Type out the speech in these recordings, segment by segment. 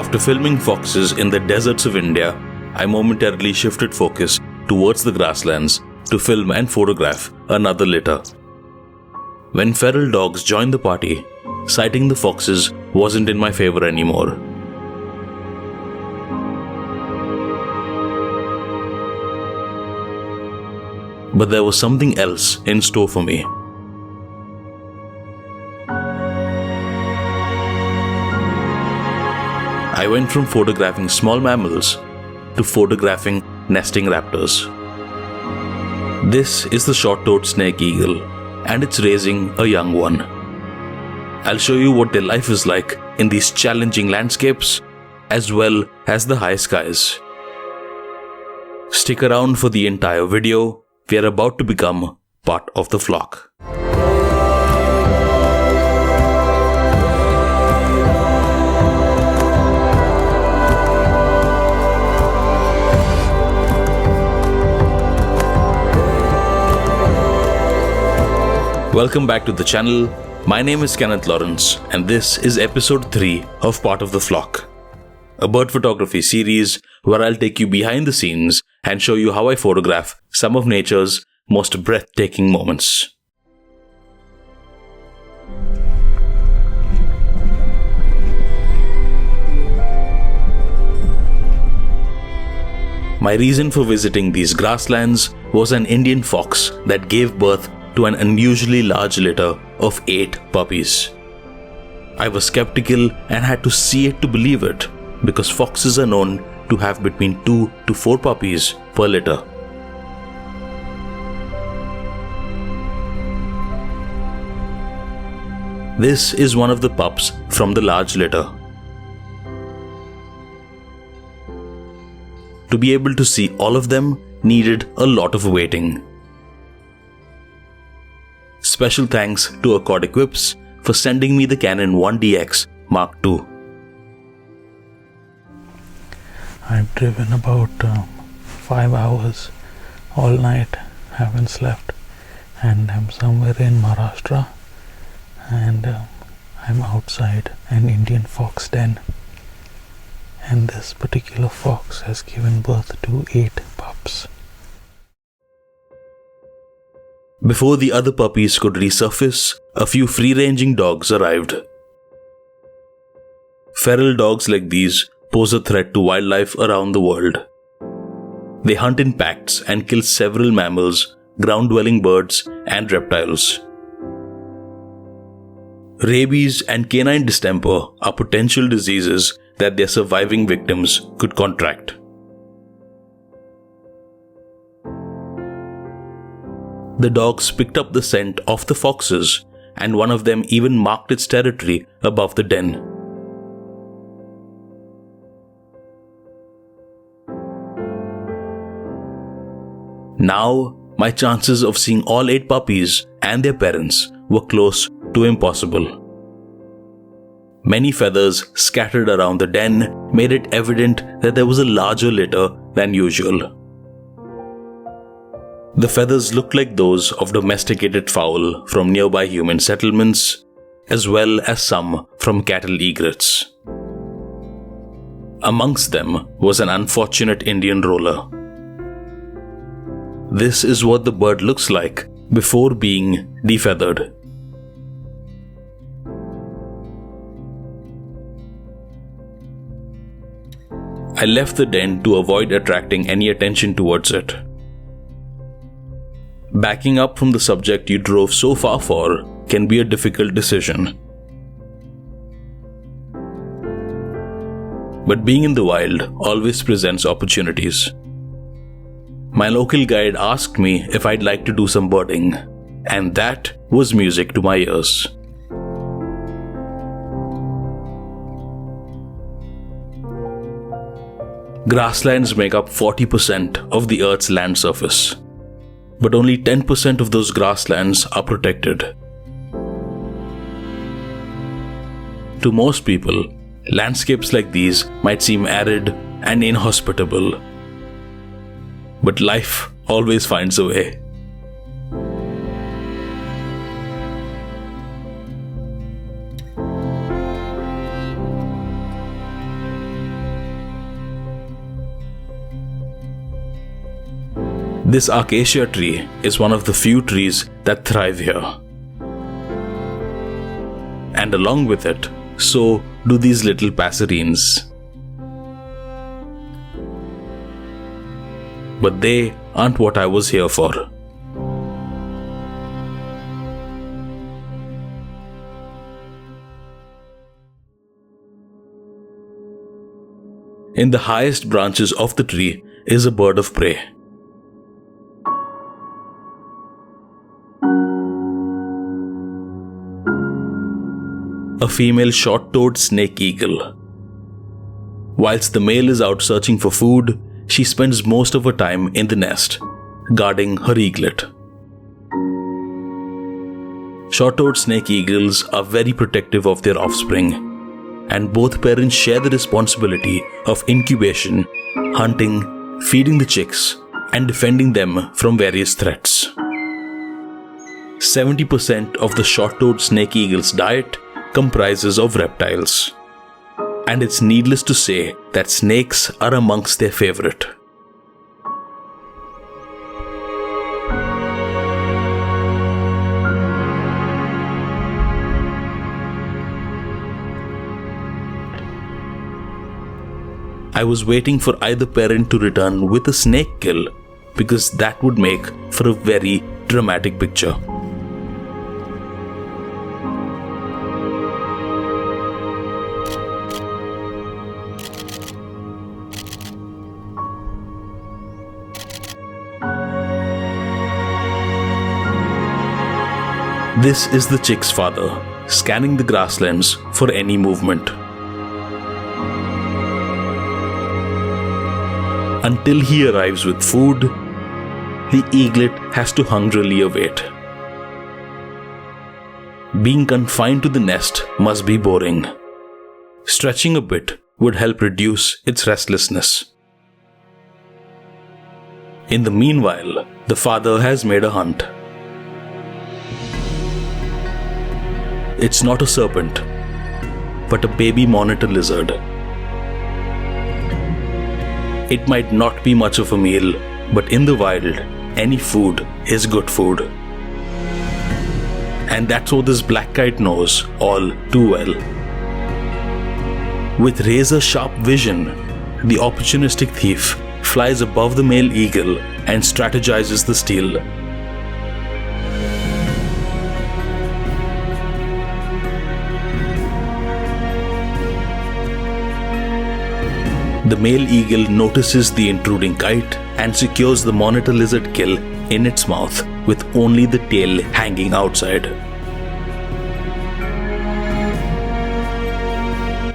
After filming foxes in the deserts of India, I momentarily shifted focus towards the grasslands to film and photograph another litter. When feral dogs joined the party, sighting the foxes wasn't in my favor anymore. But there was something else in store for me. I went from photographing small mammals to photographing nesting raptors. This is the short-toed snake eagle, and it's raising a young one. I'll show you what their life is like in these challenging landscapes, as well as the high skies. Stick around for the entire video. We are about to become part of the flock. Welcome back to the channel. My name is Kenneth and this is episode 3 of Part of the Flock, a bird photography series where I'll take you behind the scenes and show you how I photograph some of nature's most breathtaking moments. My reason for visiting these grasslands was an Indian fox that gave birth to an unusually large litter of 8 puppies. I was skeptical and had to see it to believe it, because foxes are known to have between 2 to 4 puppies per litter. This is one of the pups from the large litter. To be able to see all of them needed a lot of waiting. Special thanks to Accord Equips for sending me the Canon 1DX Mark II. I've driven about 5 hours all night, haven't slept, and I'm somewhere in Maharashtra, and I'm outside an Indian fox den, and this particular fox has given birth to 8 pups. Before the other puppies could resurface, a few free-ranging dogs arrived. Feral dogs like these pose a threat to wildlife around the world. They hunt in packs and kill several mammals, ground-dwelling birds, and reptiles. Rabies and canine distemper are potential diseases that their surviving victims could contract. The dogs picked up the scent of the foxes, and one of them even marked its territory above the den. Now, my chances of seeing all 8 puppies and their parents were close to impossible. Many feathers scattered around the den made it evident that there was a larger litter than usual. The feathers looked like those of domesticated fowl from nearby human settlements, as well as some from cattle egrets. Amongst them was an unfortunate Indian roller. This is what the bird looks like before being defeathered. I left the den to avoid attracting any attention towards it. Backing up from the subject you drove so far for can be a difficult decision. But being in the wild always presents opportunities. My local guide asked me if I'd like to do some birding, and that was music to my ears. Grasslands make up 40% of the Earth's land surface, but only 10% of those grasslands are protected. To most people, landscapes like these might seem arid and inhospitable, but life always finds a way. This acacia tree is one of the few trees that thrive here. And along with it, so do these little passerines. But they aren't what I was here for. In the highest branches of the tree is a bird of prey. A female short-toed snake eagle. Whilst the male is out searching for food, she spends most of her time in the nest, guarding her eaglet. Short-toed snake eagles are very protective of their offspring, and both parents share the responsibility of incubation, hunting, feeding the chicks, and defending them from various threats. 70% of the short-toed snake eagle's diet comprises of reptiles. And it's needless to say that snakes are amongst their favorite. I was waiting for either parent to return with a snake kill because that would make for a very dramatic picture. This is the chick's father, scanning the grasslands for any movement. Until he arrives with food, the eaglet has to hungrily await. Being confined to the nest must be boring. Stretching a bit would help reduce its restlessness. In the meanwhile, the father has made a hunt. It's not a serpent, but a baby monitor lizard. It might not be much of a meal, but in the wild, any food is good food. And that's what this black kite knows all too well. With razor-sharp vision, the opportunistic thief flies above the male eagle and strategizes the steal. The male eagle notices the intruding kite and secures the monitor lizard kill in its mouth with only the tail hanging outside.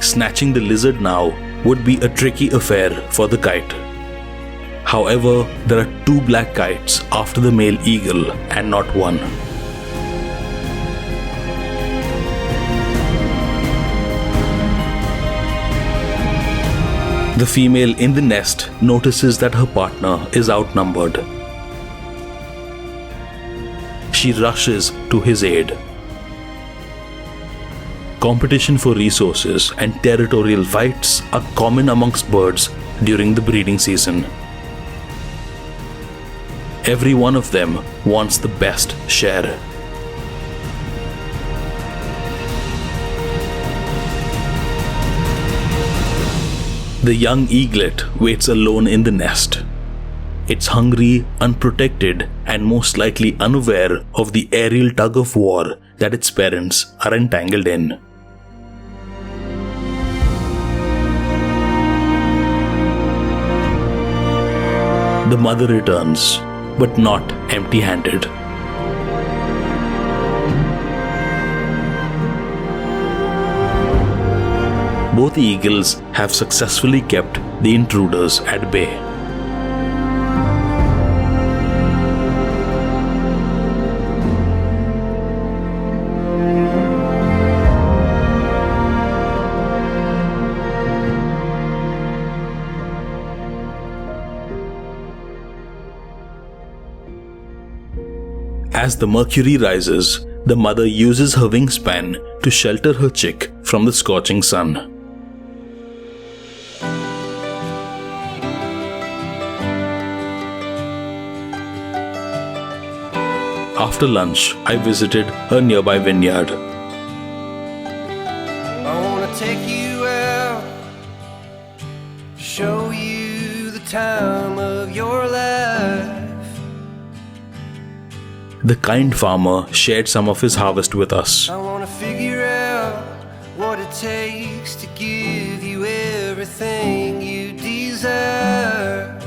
Snatching the lizard now would be a tricky affair for the kite. However, there are two black kites after the male eagle and not one. The female in the nest notices that her partner is outnumbered. She rushes to his aid. Competition for resources and territorial fights are common amongst birds during the breeding season. Every one of them wants the best share. The young eaglet waits alone in the nest. It's hungry, unprotected, and most likely unaware of the aerial tug of war that its parents are entangled in. The mother returns, but not empty-handed. Both eagles have successfully kept the intruders at bay. As the mercury rises, the mother uses her wingspan to shelter her chick from the scorching sun. After lunch, I visited a nearby vineyard. I wanna take you out, show you the time of your life. The kind farmer shared some of his harvest with us. I wanna figure out what it takes to give you everything you desire.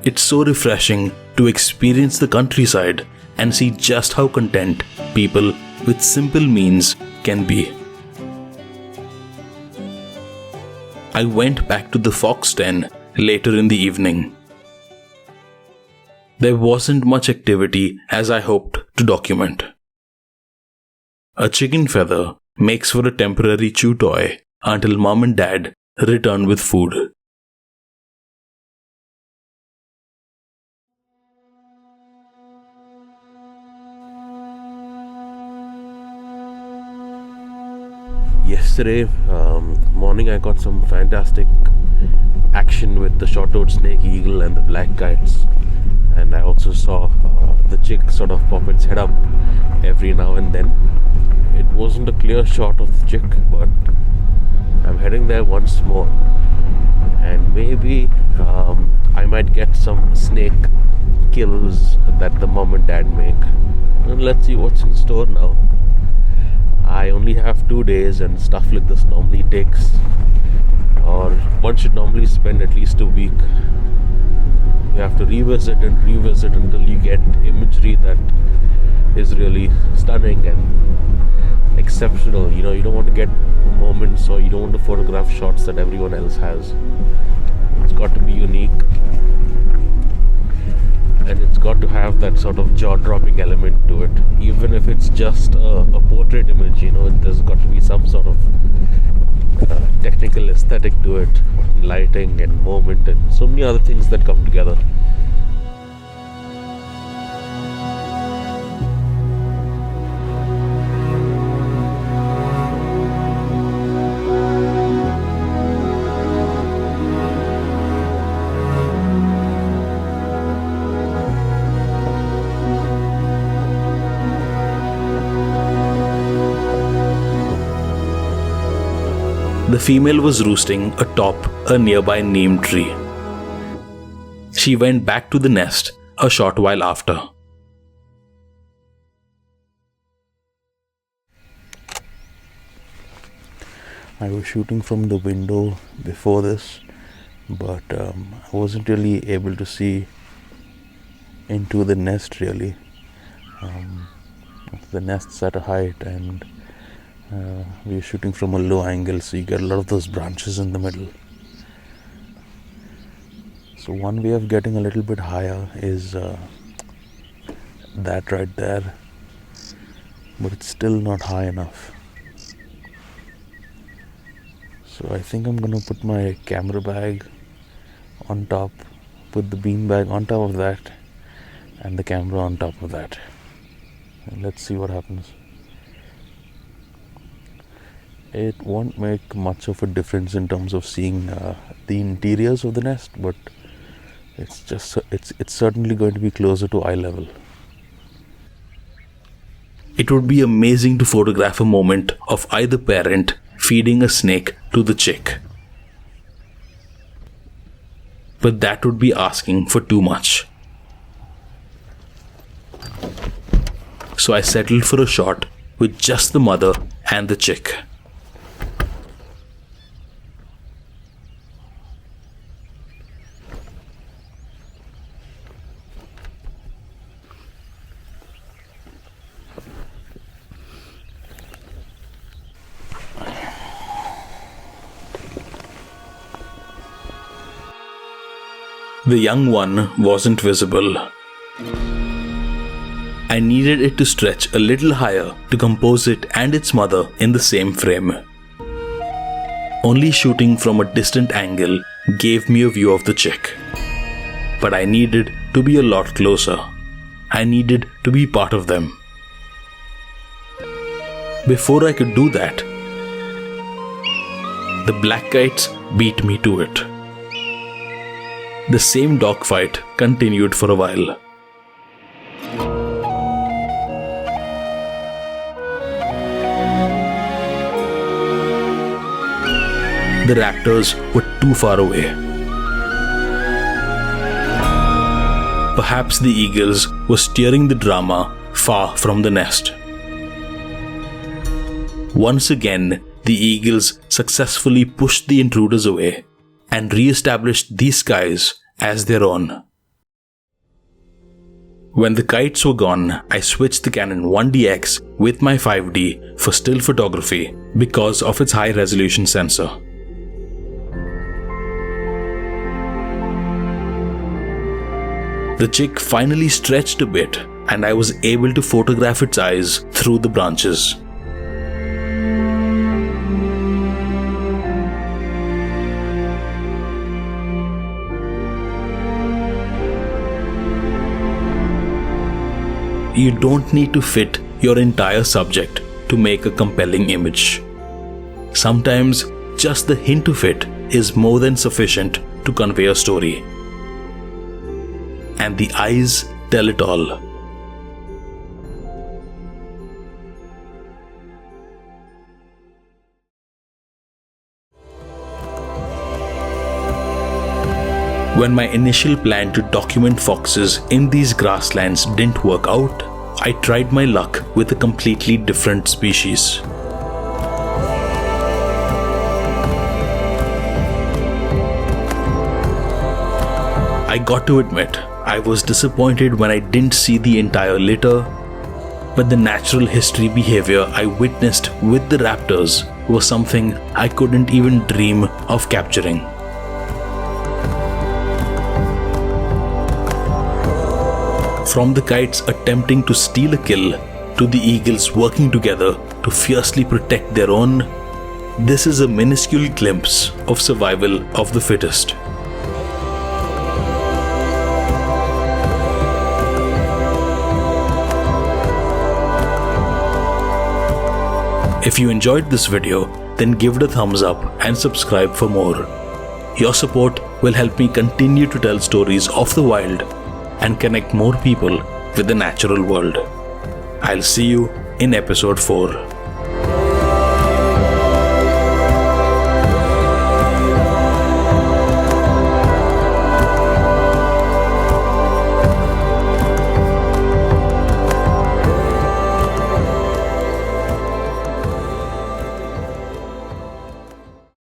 It's so refreshing to experience the countryside and see just how content people with simple means can be. I went back to the fox den later in the evening. There wasn't much activity as I hoped to document. A chicken feather makes for a temporary chew toy until mom and dad return with food. Yesterday morning I got some fantastic action with the short-toed snake eagle and the black kites, and I also saw the chick sort of pop its head up every now and then. It wasn't a clear shot of the chick, but I'm heading there once more, and maybe I might get some snake kills that the mom and dad make. And let's see what's in store now. I only have 2 days, and stuff like this normally takes, or one should normally spend at least a week. You have to revisit and revisit until you get imagery that is really stunning and exceptional. You know, you don't want to get moments, or you don't want to photograph shots that everyone else has. It's got to be unique, and it's got to have that sort of jaw-dropping element to it. Even if it's just a portrait image, you know, there's got to be some sort of technical aesthetic to it, lighting and moment and so many other things that come together. The female was roosting atop a nearby neem tree. She went back to the nest a short while after. I was shooting from the window before this, but I wasn't really able to see into the nest really. The nest's at a height, and we are shooting from a low angle, so you get a lot of those branches in the middle. So one way of getting a little bit higher is that right there, but it's still not high enough. So I think I'm gonna put my camera bag on top, put the bean bag on top of that, and the camera on top of that, and let's see what happens. It won't make much of a difference in terms of seeing the interiors of the nest, but it's certainly going to be closer to eye level. It would be amazing to photograph a moment of either parent feeding a snake to the chick. But that would be asking for too much. So I settled for a shot with just the mother and the chick. The young one wasn't visible. I needed it to stretch a little higher to compose it and its mother in the same frame. Only shooting from a distant angle gave me a view of the chick. But I needed to be a lot closer. I needed to be part of them. Before I could do that, the black kites beat me to it. The same dogfight continued for a while. the raptors were too far away. Perhaps the eagles were steering the drama far from the nest. Once again, the eagles successfully pushed the intruders away and re-established these skies as their own. When the kites were gone, I switched the Canon 1DX with my 5D for still photography because of its high resolution sensor. The chick finally stretched a bit and I was able to photograph its eyes through the branches. You don't need to fit your entire subject to make a compelling image. Sometimes just the hint of it is more than sufficient to convey a story. And the eyes tell it all. When my initial plan to document foxes in these grasslands didn't work out, I tried my luck with a completely different species. I got to admit, I was disappointed when I didn't see the entire litter, but the natural history behavior I witnessed with the raptors was something I couldn't even dream of capturing. From the kites attempting to steal a kill to the eagles working together to fiercely protect their own, this is a minuscule glimpse of survival of the fittest. If you enjoyed this video, then give it a thumbs up and subscribe for more. Your support will help me continue to tell stories of the wild and connect more people with the natural world. I'll see you in episode 4.